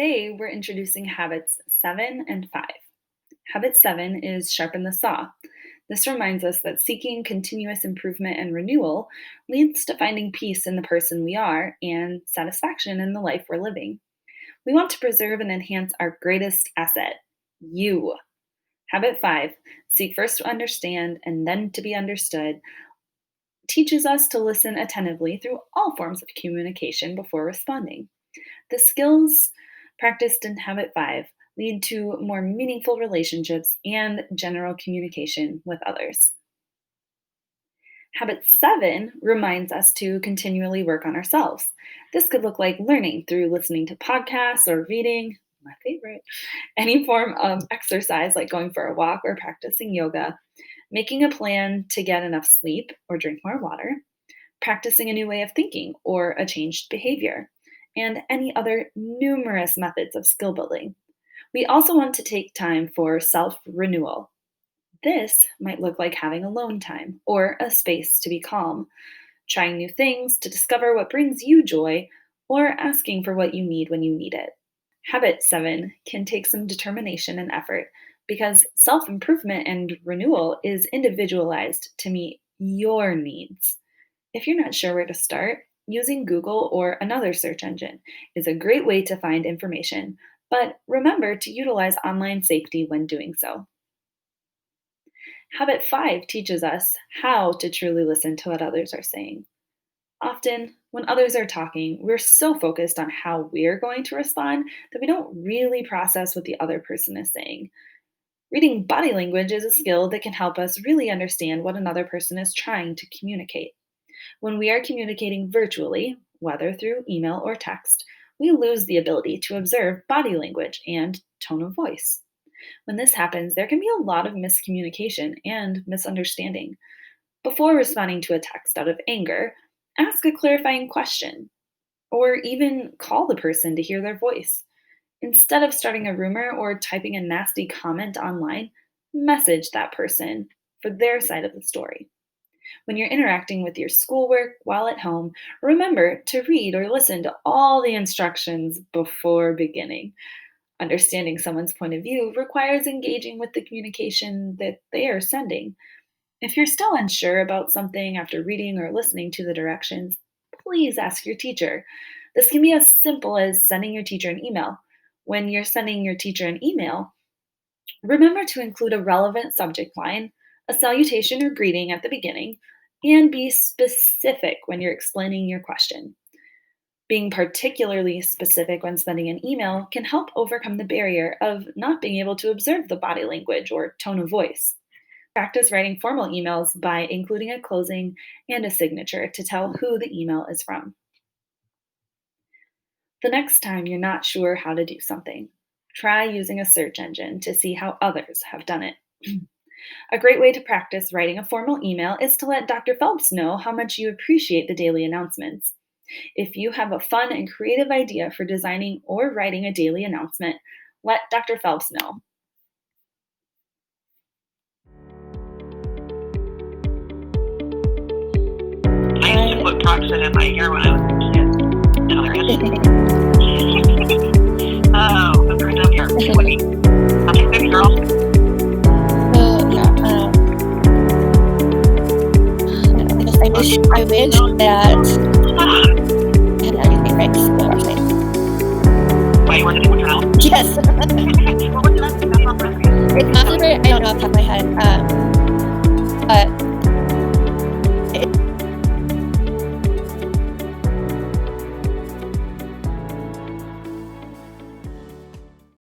Today, we're introducing habits 7 and 5. Habit 7 is sharpen the saw. This reminds us that seeking continuous improvement and renewal leads to finding peace in the person we are and satisfaction in the life we're living. We want to preserve and enhance our greatest asset, you. Habit 5, seek first to understand and then to be understood, teaches us to listen attentively through all forms of communication before responding. The skills practiced in Habit 5 lead to more meaningful relationships and general communication with others. Habit 7 reminds us to continually work on ourselves. This could look like learning through listening to podcasts or reading, my favorite, any form of exercise like going for a walk or practicing yoga, making a plan to get enough sleep or drink more water, practicing a new way of thinking or a changed behavior, and any other numerous methods of skill building. We also want to take time for self renewal. This might look like having alone time or a space to be calm, trying new things to discover what brings you joy, or asking for what you need when you need it. Habit 7 can take some determination and effort because self improvement and renewal is individualized to meet your needs. If you're not sure where to start, using Google or another search engine is a great way to find information, but remember to utilize online safety when doing so. Habit 5 teaches us how to truly listen to what others are saying. Often, when others are talking, we're so focused on how we're going to respond that we don't really process what the other person is saying. Reading body language is a skill that can help us really understand what another person is trying to communicate. When we are communicating virtually, whether through email or text, we lose the ability to observe body language and tone of voice. When this happens, there can be a lot of miscommunication and misunderstanding. Before responding to a text out of anger, ask a clarifying question or even call the person to hear their voice. Instead of starting a rumor or typing a nasty comment online, message that person for their side of the story. When you're interacting with your schoolwork while at home, remember to read or listen to all the instructions before beginning. Understanding someone's point of view requires engaging with the communication that they are sending. If you're still unsure about something after reading or listening to the directions, please ask your teacher. This can be as simple as sending your teacher an email. When you're sending your teacher an email, remember to include a relevant subject line, a salutation or greeting at the beginning, and be specific when you're explaining your question. Being particularly specific when sending an email can help overcome the barrier of not being able to observe the body language or tone of voice. Practice writing formal emails by including a closing and a signature to tell who the email is from. The next time you're not sure how to do something, try using a search engine to see how others have done it. A great way to practice writing a formal email is to let Dr. Phelps know how much you appreciate the daily announcements. If you have a fun and creative idea for designing or writing a daily announcement, let Dr. Phelps know. I used to put Proxen in my ear when I was a kid. Hilarious. Oh, I'm right down here. Wait. I'll take baby girl. I wish that I had everything right last night. Wait, you want to do it now? Yes. What would you like to know about breastfeeding? It's possibly, I don't know off the top of my head.